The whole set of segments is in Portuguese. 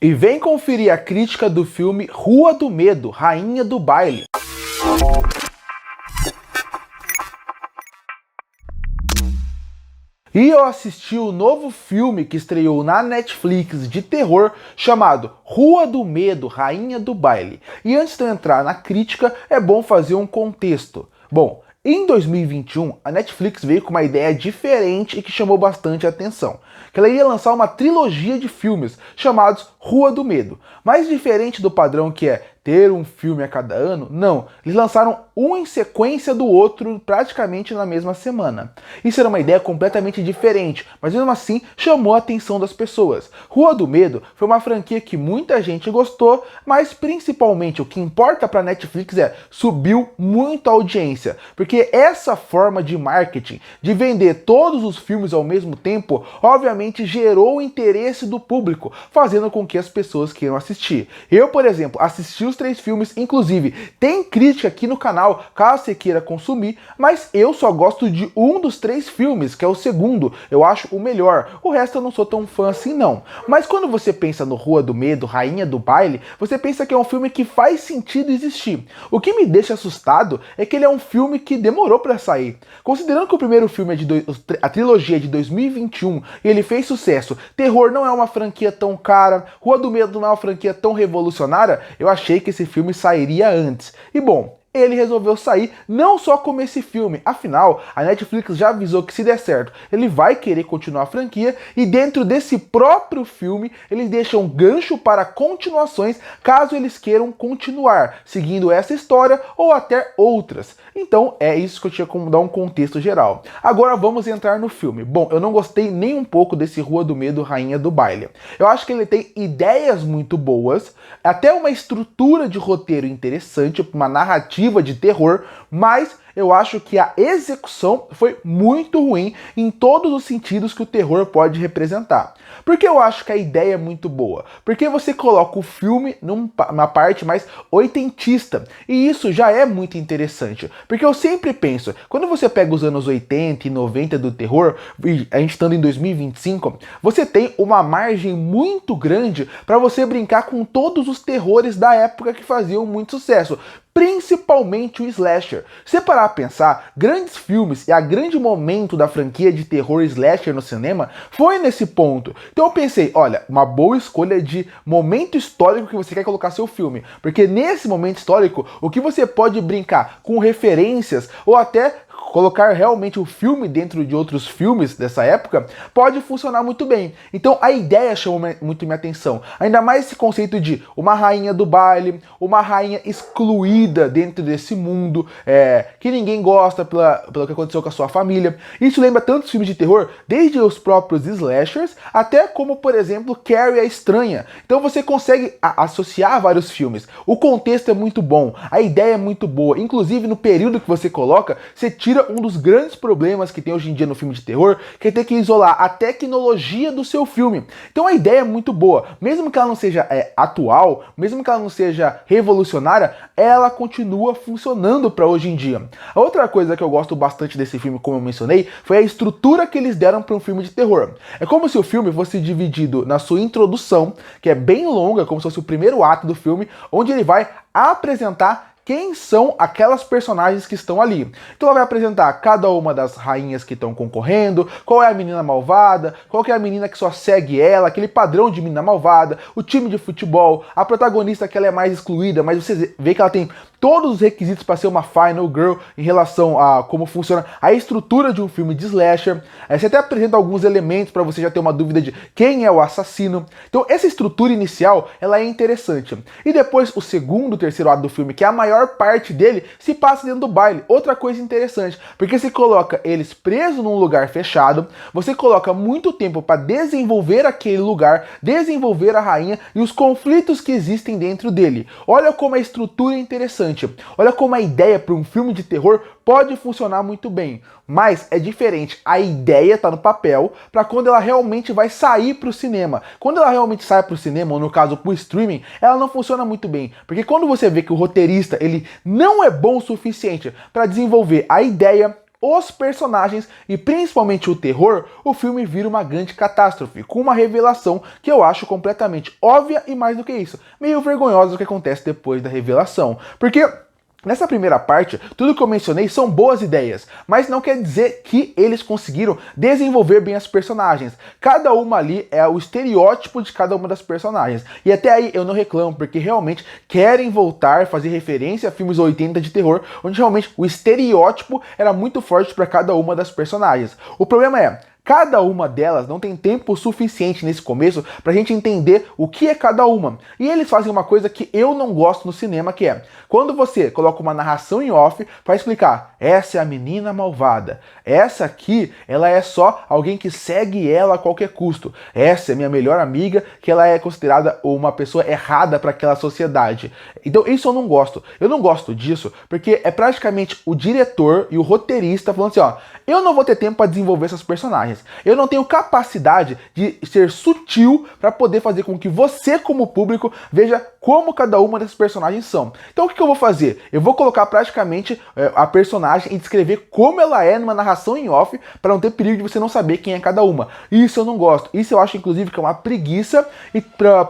E vem conferir a crítica do filme Rua do Medo, Rainha do Baile. E eu assisti o novo filme que estreou na Netflix de terror chamado Rua do Medo, Rainha do Baile. E antes de eu entrar na crítica, é bom fazer um contexto. Bom, em 2021, a Netflix veio com uma ideia diferente e que chamou bastante atenção. Que ela ia lançar uma trilogia de filmes chamados Rua do Medo. Mas diferente do padrão que é ter um filme a cada ano, não. Eles lançaram um em sequência do outro praticamente na mesma semana. Isso era uma ideia completamente diferente, mas mesmo assim chamou a atenção das pessoas. Rua do Medo foi uma franquia que muita gente gostou, mas principalmente o que importa para a Netflix é subiu muito a audiência, porque essa forma de marketing, de vender todos os filmes ao mesmo tempo, obviamente gerou o interesse do público, fazendo com que as pessoas queiram assistir. Eu, por exemplo, assisti os 3 filmes, inclusive tem crítica aqui no canal, caso você queira consumir, mas eu só gosto de um dos 3 filmes, que é o segundo, eu acho o melhor, o resto eu não sou tão fã assim não. Mas quando você pensa no Rua do Medo, Rainha do Baile, você pensa que é um filme que faz sentido existir. O que me deixa assustado é que ele é um filme que demorou para sair. Considerando que o primeiro filme é a trilogia é de 2021 e ele fez sucesso, terror não é uma franquia tão cara, Rua do Medo não é uma franquia tão revolucionária, eu achei que esse filme sairia antes. E bom, ele resolveu sair não só como esse filme, afinal, a Netflix já avisou que se der certo, ele vai querer continuar a franquia e dentro desse próprio filme, eles deixam gancho para continuações caso eles queiram continuar, seguindo essa história ou até outras. Então, é isso que eu tinha como dar um contexto geral. Agora vamos entrar no filme. Bom, eu não gostei nem um pouco desse Rua do Medo, Rainha do Baile. Eu acho que ele tem ideias muito boas, até uma estrutura de roteiro interessante, uma narrativa de terror, mas eu acho que a execução foi muito ruim em todos os sentidos que o terror pode representar. Por que eu acho que a ideia é muito boa? Porque você coloca o filme numa parte mais oitentista, e isso já é muito interessante. Porque eu sempre penso, quando você pega os anos 80 e 90 do terror, e a gente estando em 2025, você tem uma margem muito grande para você brincar com todos os terrores da época que faziam muito sucesso. Principalmente o slasher. Se parar a pensar, grandes filmes e a grande momento da franquia de terror slasher no cinema foi nesse ponto. Então eu pensei, olha, uma boa escolha de momento histórico que você quer colocar seu filme. Porque nesse momento histórico, o que você pode brincar com referências ou até colocar realmente o filme dentro de outros filmes dessa época pode funcionar muito bem. Então a ideia chamou muito minha atenção. Ainda mais esse conceito de uma rainha do baile, uma rainha excluída dentro desse mundo, que ninguém gosta pelo que aconteceu com a sua família. Isso lembra tantos filmes de terror, desde os próprios slashers, até como, por exemplo, Carrie a Estranha. Então você consegue associar vários filmes. O contexto é muito bom, a ideia é muito boa. Inclusive no período que você coloca, você tira um dos grandes problemas que tem hoje em dia no filme de terror, que é ter que isolar a tecnologia do seu filme. Então a ideia é muito boa, mesmo que ela não seja atual, mesmo que ela não seja revolucionária, ela continua funcionando para hoje em dia. A outra coisa que eu gosto bastante desse filme, como eu mencionei, foi a estrutura que eles deram para um filme de terror. É como se o filme fosse dividido na sua introdução, que é bem longa, como se fosse o primeiro ato do filme, onde ele vai apresentar quem são aquelas personagens que estão ali. Então ela vai apresentar cada uma das rainhas que estão concorrendo, qual é a menina malvada, qual que é a menina que só segue ela, aquele padrão de menina malvada, o time de futebol, a protagonista que ela é mais excluída, mas você vê que ela tem todos os requisitos para ser uma final girl em relação a como funciona a estrutura de um filme de slasher. Você até apresenta alguns elementos para você já ter uma dúvida de quem é o assassino. Então essa estrutura inicial, ela é interessante. E depois o segundo, terceiro ato do filme, que é a maior parte dele, se passa dentro do baile. Outra coisa interessante, porque você coloca eles presos num lugar fechado, você coloca muito tempo para desenvolver aquele lugar, desenvolver a rainha e os conflitos que existem dentro dele. Olha como a estrutura é interessante. Olha como a ideia para um filme de terror pode funcionar muito bem, mas é diferente. A ideia está no papel para quando ela realmente vai sair para o cinema. Quando ela realmente sai para o cinema, ou no caso para o streaming, ela não funciona muito bem, porque quando você vê que o roteirista ele não é bom o suficiente para desenvolver a ideia, os personagens e principalmente o terror, o filme vira uma grande catástrofe, com uma revelação que eu acho completamente óbvia e mais do que isso, meio vergonhosa o que acontece depois da revelação. Porque nessa primeira parte, tudo que eu mencionei são boas ideias, mas não quer dizer que eles conseguiram desenvolver bem as personagens. Cada uma ali é o estereótipo de cada uma das personagens. E até aí eu não reclamo, porque realmente querem voltar, fazer referência a filmes 80 de terror, onde realmente o estereótipo era muito forte para cada uma das personagens. O problema é, cada uma delas não tem tempo suficiente nesse começo pra gente entender o que é cada uma. E eles fazem uma coisa que eu não gosto no cinema, que é quando você coloca uma narração em off para explicar, essa é a menina malvada, essa aqui, ela é só alguém que segue ela a qualquer custo, essa é minha melhor amiga, que ela é considerada uma pessoa errada para aquela sociedade. Então isso eu não gosto. Eu não gosto disso porque é praticamente o diretor e o roteirista falando assim, ó, eu não vou ter tempo para desenvolver essas personagens. Eu não tenho capacidade de ser sutil para poder fazer com que você, como público, veja como cada uma dessas personagens são. Então o que eu vou fazer? Eu vou colocar praticamente a personagem e descrever como ela é numa narração em off para não ter perigo de você não saber quem é cada uma. Isso eu não gosto. Isso eu acho, inclusive, que é uma preguiça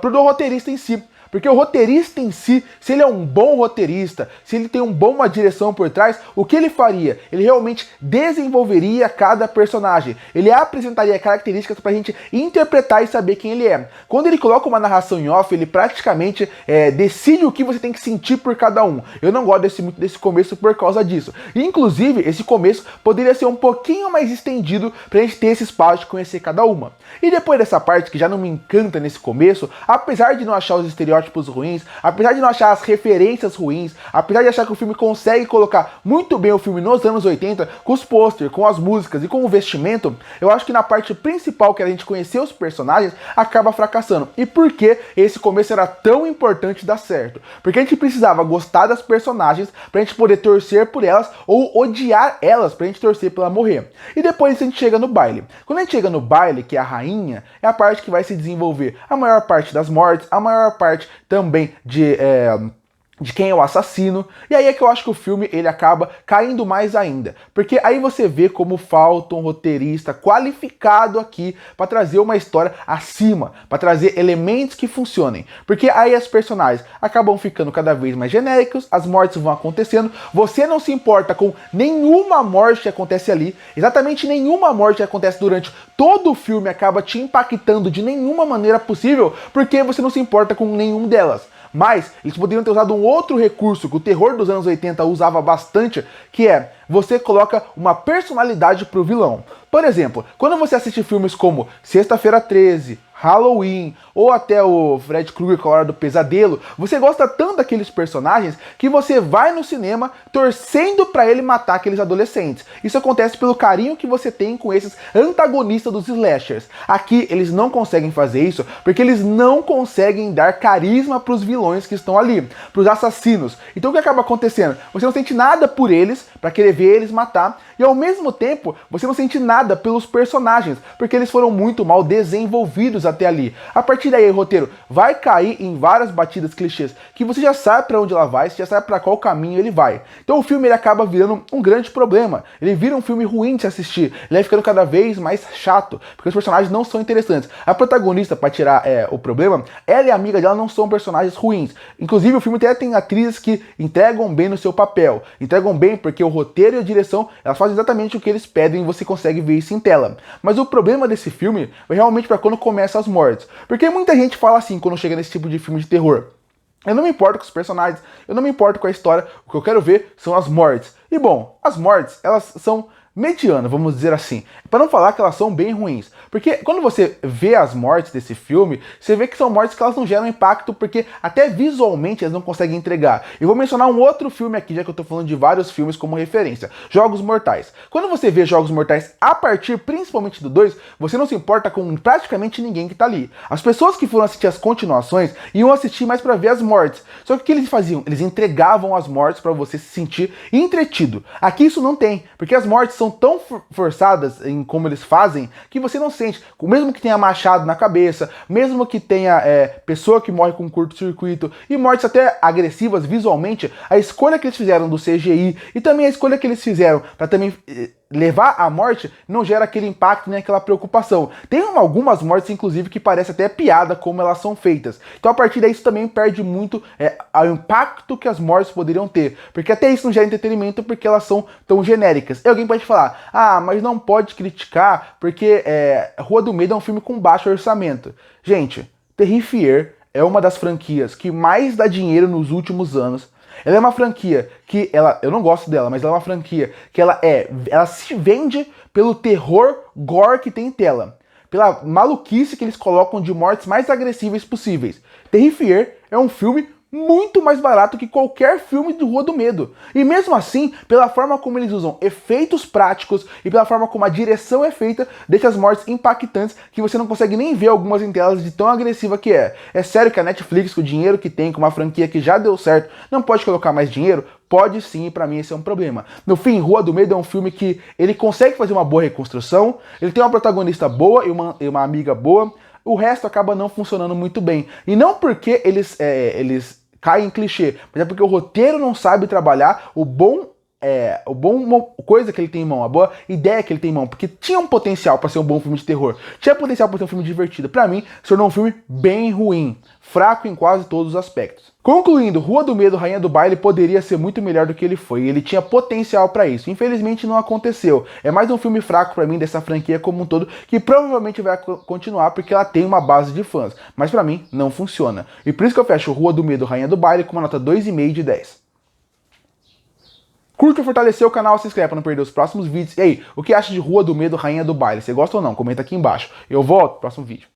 pro roteirista em si. Porque o roteirista em si, se ele é um bom roteirista, se ele tem uma direção por trás, o que ele faria? Ele realmente desenvolveria cada personagem. Ele apresentaria características pra gente interpretar e saber quem ele é. Quando ele coloca uma narração em off, ele praticamente decide o que você tem que sentir por cada um. Eu não gosto muito desse começo por causa disso. E, inclusive, esse começo poderia ser um pouquinho mais estendido pra gente ter esse espaço de conhecer cada uma. E depois dessa parte, que já não me encanta nesse começo, apesar de não achar os estereótipos ruins, apesar de não achar as referências ruins, apesar de achar que o filme consegue colocar muito bem o filme nos anos 80, com os posters, com as músicas e com o vestimento, eu acho que na parte principal, que a gente conhecer os personagens, acaba fracassando. E por que esse começo era tão importante dar certo? Porque a gente precisava gostar das personagens pra gente poder torcer por elas ou odiar elas pra gente torcer pra ela morrer. E depois a gente chega no baile. Quando a gente chega no baile, que é a rainha, é a parte que vai se desenvolver a maior parte das mortes, a maior parte também de quem é o assassino, e aí é que eu acho que o filme ele acaba caindo mais ainda, porque aí você vê como falta um roteirista qualificado aqui para trazer uma história acima, para trazer elementos que funcionem, porque aí as personagens acabam ficando cada vez mais genéricos, as mortes vão acontecendo, você não se importa com nenhuma morte que acontece ali, exatamente nenhuma morte que acontece durante todo o filme acaba te impactando de nenhuma maneira possível, porque você não se importa com nenhum delas. Mas eles poderiam ter usado um outro recurso que o terror dos anos 80 usava bastante, que é você coloca uma personalidade pro vilão. Por exemplo, quando você assiste filmes como Sexta-feira 13, Halloween, ou até o Fred Krueger com a Hora do Pesadelo, você gosta tanto daqueles personagens que você vai no cinema torcendo pra ele matar aqueles adolescentes. Isso acontece pelo carinho que você tem com esses antagonistas dos slashers. Aqui eles não conseguem fazer isso porque eles não conseguem dar carisma pros vilões que estão ali, pros assassinos. Então o que acaba acontecendo? Você não sente nada por eles, pra querer ver eles matar, e ao mesmo tempo você não sente nada pelos personagens, porque eles foram muito mal desenvolvidos até ali. A partir daí o roteiro vai cair em várias batidas clichês, que você já sabe pra onde ela vai, você já sabe pra qual caminho ele vai. Então o filme ele acaba virando um grande problema, ele vira um filme ruim de se assistir, ele vai ficando cada vez mais chato, porque os personagens não são interessantes. A protagonista, pra tirar o problema, ela e a amiga dela não são personagens ruins. Inclusive o filme até tem atrizes que entregam bem no seu papel, entregam bem porque o roteiro e a direção, elas fazem exatamente o que eles pedem e você consegue ver isso em tela. Mas o problema desse filme é realmente pra quando começa as mortes. Porque muita gente fala assim quando chega nesse tipo de filme de terror: eu não me importo com os personagens, eu não me importo com a história, o que eu quero ver são as mortes. E bom, as mortes, elas são medianas, vamos dizer assim, para não falar que elas são bem ruins, porque quando você vê as mortes desse filme, você vê que são mortes que elas não geram impacto, porque até visualmente elas não conseguem entregar. Eu vou mencionar um outro filme aqui, já que eu tô falando de vários filmes como referência, Jogos Mortais. Quando você vê Jogos Mortais a partir principalmente do 2, você não se importa com praticamente ninguém que tá ali. As pessoas que foram assistir as continuações iam assistir mais para ver as mortes, só que o que eles faziam? Eles entregavam as mortes para você se sentir entretido. Aqui isso não tem, porque as mortes são são tão forçadas em como eles fazem que você não sente. Mesmo que tenha machado na cabeça, mesmo que tenha pessoa que morre com curto-circuito e mortes até agressivas visualmente, a escolha que eles fizeram do CGI e também a escolha que eles fizeram para também levar à morte não gera aquele impacto nem aquela preocupação. Tem algumas mortes, inclusive, que parece até piada como elas são feitas. Então, a partir daí, isso também perde muito ao impacto que as mortes poderiam ter. Porque até isso não gera entretenimento porque elas são tão genéricas. E alguém pode falar, mas não pode criticar porque Rua do Medo é um filme com baixo orçamento. Gente, Terrifier é uma das franquias que mais dá dinheiro nos últimos anos. Ela é uma franquia que eu não gosto dela, mas ela é uma franquia que ela se vende pelo terror gore que tem em tela, pela maluquice que eles colocam de mortes mais agressivas possíveis. Terrifier é um filme muito mais barato que qualquer filme de Rua do Medo. E mesmo assim, pela forma como eles usam efeitos práticos e pela forma como a direção é feita, deixa as mortes impactantes que você não consegue nem ver algumas em telas de tão agressiva que é. É sério que a Netflix, com o dinheiro que tem, com uma franquia que já deu certo, não pode colocar mais dinheiro? Pode sim, e pra mim esse é um problema. No fim, Rua do Medo é um filme que ele consegue fazer uma boa reconstrução, ele tem uma protagonista boa e uma amiga boa, o resto acaba não funcionando muito bem. E não porque eles caem em clichê, mas é porque o roteiro não sabe trabalhar o bom coisa que ele tem em mão, a boa ideia que ele tem em mão, porque tinha um potencial para ser um bom filme de terror, tinha potencial para ser um filme divertido. Para mim, se tornou um filme bem ruim, fraco em quase todos os aspectos. Concluindo, Rua do Medo, Rainha do Baile poderia ser muito melhor do que ele foi, ele tinha potencial para isso, infelizmente não aconteceu. É mais um filme fraco para mim dessa franquia como um todo, que provavelmente vai continuar porque ela tem uma base de fãs, mas para mim não funciona. E por isso que eu fecho Rua do Medo, Rainha do Baile com uma nota 2,5 de 10. Curta e fortalecer o canal, se inscreve para não perder os próximos vídeos. E aí, o que acha de Rua do Medo, Rainha do Baile? Você gosta ou não? Comenta aqui embaixo. Eu volto no próximo vídeo.